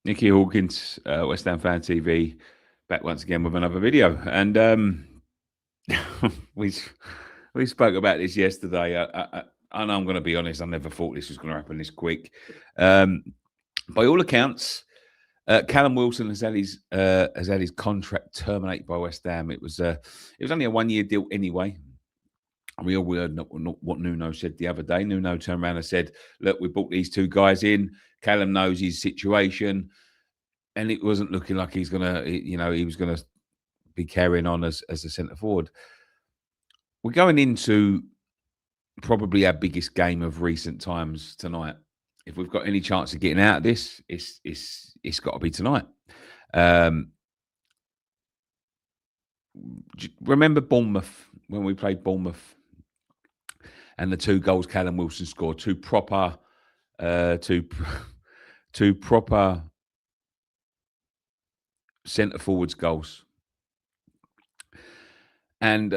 Nicky Hawkins, West Ham Fan TV, back once again with another video. And we we spoke about this yesterday. I know I'm going to be honest. I never thought this was going to happen this quick. By all accounts, Callum Wilson has had his contract terminated by West Ham. It was only a 1 year deal anyway. We all heard what Nuno said the other day. Nuno turned around and said, "Look, we brought these two guys in. Callum knows his situation." And it wasn't looking like he was gonna be carrying on as a centre forward. We're going into probably our biggest game of recent times tonight. If we've got any chance of getting out of this, it's got to be tonight. Um, remember Bournemouth when we played Bournemouth and the two goals Callum Wilson scored, two proper centre forwards goals. And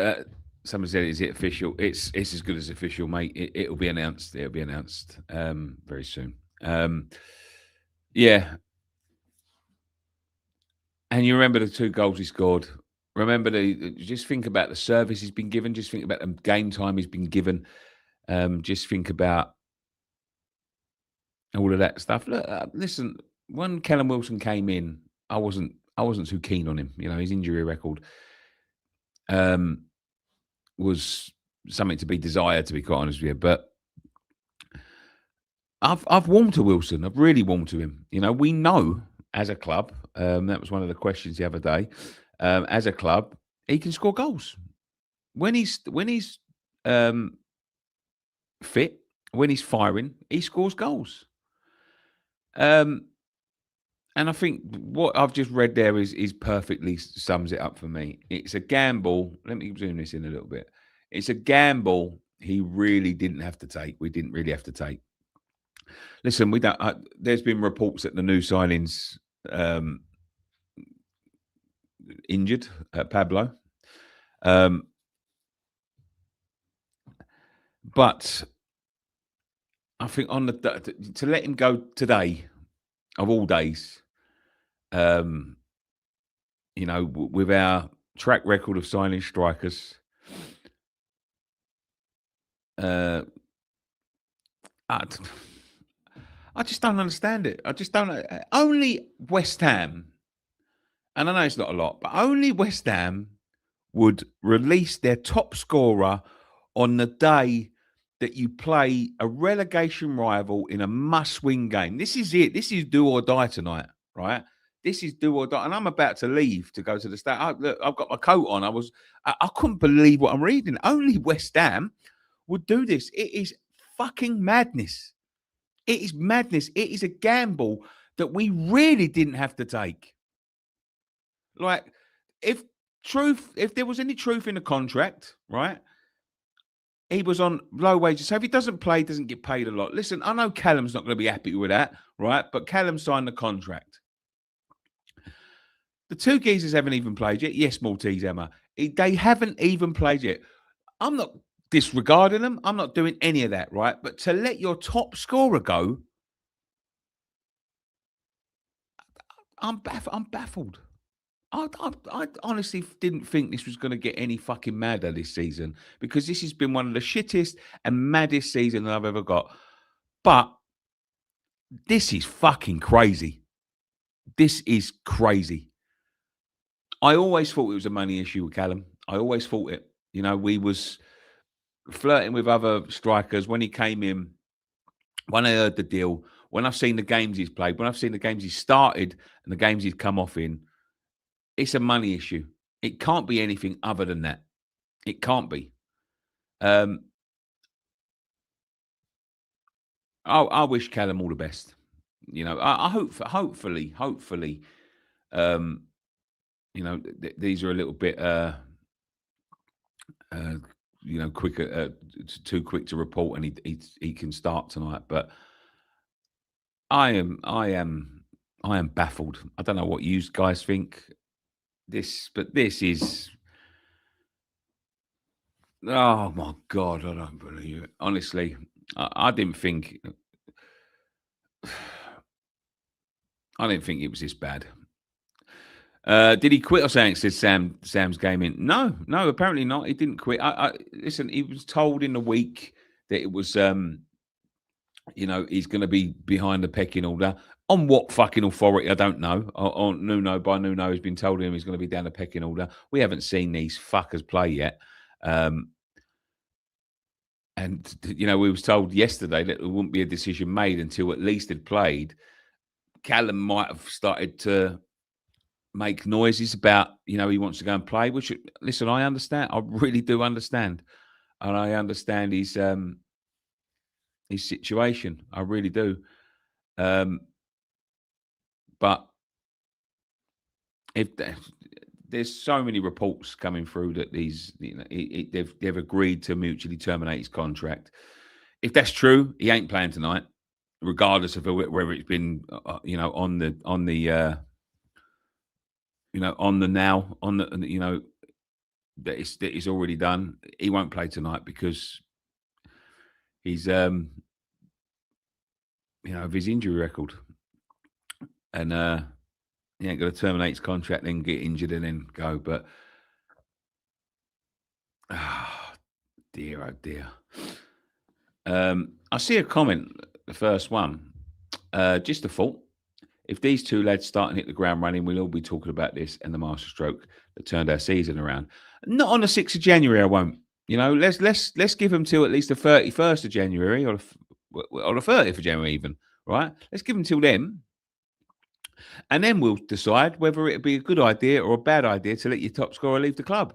someone said, "Is it official?" It's as good as official, mate. It'll be announced. It'll be announced very soon. Yeah. And you remember the two goals he scored. Remember just think about the service he's been given. Just think about the game time he's been given. Just think about all of that stuff. Look, listen, when Callum Wilson came in, I wasn't too keen on him. You know, his injury record was something to be desired, to be quite honest with you. But I've warmed to Wilson. I've really warmed to him. You know, we know as a club, that was one of the questions the other day. As a club, he can score goals when he's fit, when he's firing, he scores goals. And I think what I've just read there is perfectly sums it up for me. It's a gamble. Let me zoom this in a little bit. It's a gamble he really didn't have to take. We didn't really have to take. Listen, we don't. There's been reports that the new signings injured Pablo, but I think on to let him go today, of all days, you know, with our track record of signing strikers, I just don't understand it. I just don't. Only West Ham, and I know it's not a lot, but only West Ham would release their top scorer on the day that you play a relegation rival in a must-win game. This is it. This is do or die tonight, right? This is do or die, and I'm about to leave to go to the stadium. Look, I've got my coat on. I couldn't believe what I'm reading. Only West Ham would do this. It is fucking madness. It is madness. It is a gamble that we really didn't have to take. Like, if there was any truth in the contract, right? He was on low wages. So if he doesn't play, he doesn't get paid a lot. Listen, I know Callum's not going to be happy with that, right? But Callum signed the contract. The two geezers haven't even played yet. Yes, Maltese, Emma. They haven't even played yet. I'm not disregarding them. I'm not doing any of that, right? But to let your top scorer go, I'm baffled. I honestly didn't think this was going to get any fucking madder this season, because this has been one of the shittest and maddest seasons I've ever got. But this is fucking crazy. This is crazy. I always thought it was a money issue with Callum. I always thought it. You know, we was flirting with other strikers when he came in. When I heard the deal, when I've seen the games he's played, when I've seen the games he's started and the games he's come off in, it's a money issue. It can't be anything other than that. It can't be. I wish Callum all the best. You know, I hope, hopefully, you know, these are a little bit, you know, quicker, too quick to report, and he can start tonight. But I am baffled. I don't know what you guys think. But this is. Oh my God, I don't believe it. Honestly, I didn't think. I didn't think it was this bad. Did he quit or something? Said Sam's gaming. No, no, apparently not. He didn't quit. I listen. He was told in the week that it was, he's going to be behind the pecking order. On what fucking authority? I don't know. On Nuno by Nuno has been told him he's going to be down the pecking order. We haven't seen these fuckers play yet. And we was told yesterday that there wouldn't be a decision made until at least they'd played. Callum might have started to make noises about, he wants to go and play, which, listen, I understand. I really do understand. And I understand his situation. I really do. But if there's so many reports coming through that they've agreed to mutually terminate his contract. If that's true, he ain't playing tonight, regardless of whether it's been, on the that it's already done. He won't play tonight because he's of his injury record, and he ain't going to terminate his contract, then get injured and then go. But dear, oh dear. I see a comment, the first one. Just a thought. If these two lads start and hit the ground running, we'll all be talking about this and the masterstroke that turned our season around. Not on the 6th of January, I won't. Let's give them till at least the 31st of January or the 30th of January even, right? Let's give them till then. And then we'll decide whether it'd be a good idea or a bad idea to let your top scorer leave the club.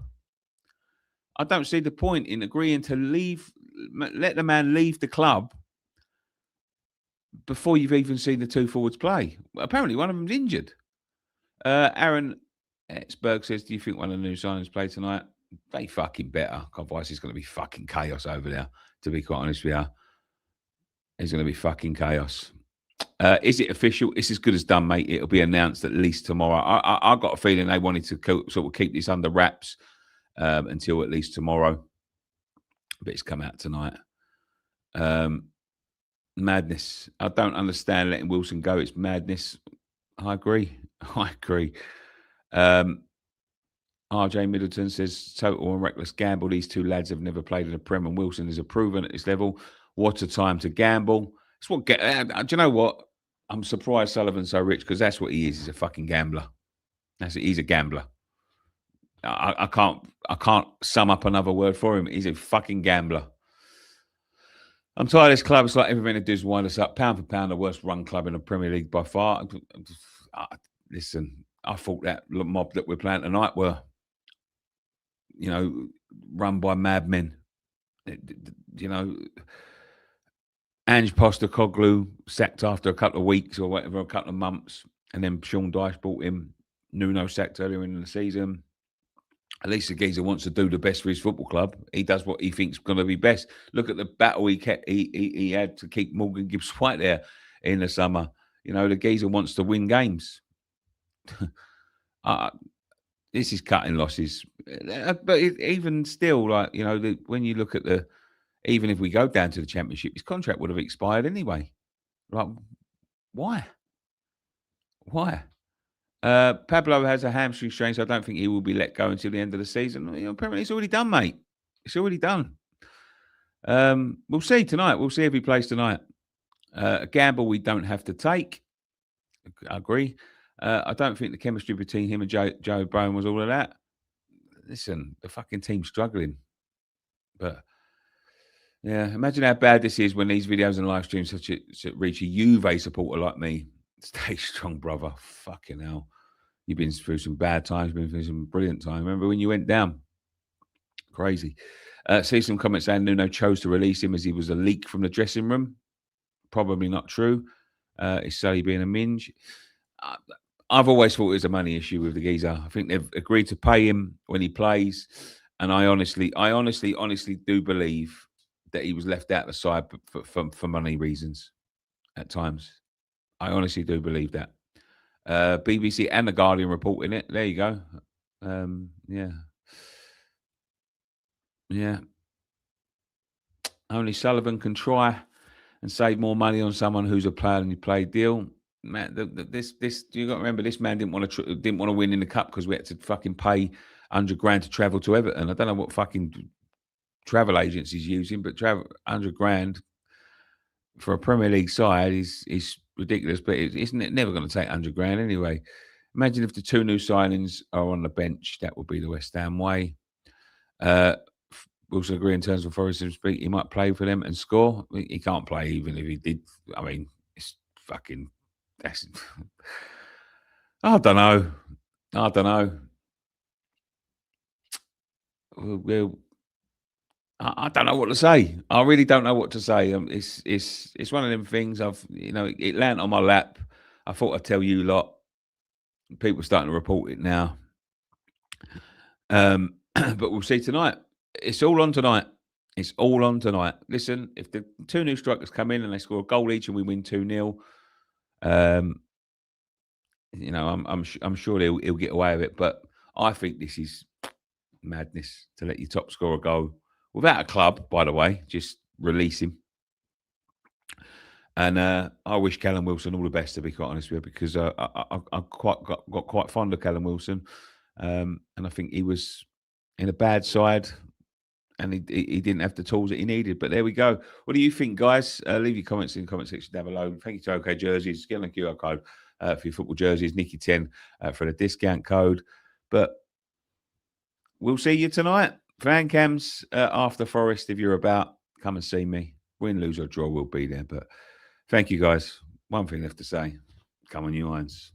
I don't see the point in agreeing to let the man leave the club before you've even seen the two forwards play. Apparently, one of them's injured. Aaron Etzberg says, do you think one of the new signings play tonight? They fucking better. Otherwise, it's going to be fucking chaos over there, to be quite honest with you. It's going to be fucking chaos. Is it official? It's as good as done, mate. It'll be announced at least tomorrow. I got a feeling they wanted to sort of keep this under wraps until at least tomorrow. But it's come out tonight. Madness. I don't understand letting Wilson go. It's madness. I agree. RJ Middleton says, total and reckless gamble. These two lads have never played in the Prem, and Wilson is a proven at this level. What a time to gamble. It's what do you know what? I'm surprised Sullivan's so rich, because that's what he is. He's a fucking gambler. He's a gambler. I can't sum up another word for him. He's a fucking gambler. I'm tired of this club. It's like everything they do is wind us up. Pound for pound, the worst run club in the Premier League by far. Listen, I thought that mob that we're playing tonight were, run by madmen. Ange Postecoglou sacked after a couple of weeks or whatever, a couple of months. And then Sean Dyche bought him. Nuno sacked earlier in the season. At least the geezer wants to do the best for his football club. He does what he thinks is going to be best. Look at the battle he had to keep Morgan Gibbs-White there in the summer. The geezer wants to win games. This is cutting losses. But even still, when you look at even if we go down to the Championship, his contract would have expired anyway. Like, why? Pablo has a hamstring strain, so I don't think he will be let go until the end of the season. Apparently, it's already done, mate. It's already done. We'll see tonight. We'll see if he plays tonight. A gamble we don't have to take. I agree. I don't think the chemistry between him and Joe Bowen was all of that. Listen, the fucking team's struggling. But, yeah, imagine how bad this is when these videos and live streams reach a Juve supporter like me. Stay strong, brother. Fucking hell. You've been through some bad times, been through some brilliant times. Remember when you went down? Crazy. See some comments saying Nuno chose to release him as he was a leak from the dressing room. Probably not true. It's Sully being a minge. I've always thought it was a money issue with the geezer. I think they've agreed to pay him when he plays. And I honestly do believe that he was left out of the side for money reasons at times. I honestly do believe that. BBC and The Guardian reporting it. There you go. Yeah. Only Sullivan can try and save more money on someone who's a player than you play deal. man, this you got to remember, this man didn't want to win in the cup because we had to fucking pay 100 grand to travel to Everton. I don't know what fucking travel agencies using, but travel 100 grand for a Premier League side is ridiculous. But it's never going to take 100 grand anyway. Imagine if the two new signings are on the bench. That would be the West Ham way. We also agree in terms of Forest and speak. He might play for them and score. He can't play even if he did. I mean, it's fucking. That's. I don't know. I don't know. Well, I don't know what to say. I really don't know what to say. It's one of them things. It landed on my lap. I thought I'd tell you lot. People are starting to report it now. But we'll see tonight. It's all on tonight. It's all on tonight. Listen, if the two new strikers come in and they score a goal each and we win 2-0, I'm sure he'll get away with it. But I think this is madness to let your top scorer go without a club, by the way. Just release him. And I wish Callum Wilson all the best, to be quite honest with you, because I got quite fond of Callum Wilson. And I think he was in a bad side and he didn't have the tools that he needed. But there we go. What do you think, guys? Leave your comments in the comment section down below. Thank you to OK Jerseys. Get on the QR code for your football jerseys. Nicky10 for the discount code. But we'll see you tonight. Fan cams after Forest. If you're about, come and see me. Win, lose or draw, we'll be there. But thank you, guys. One thing left to say. Come on, you Irons.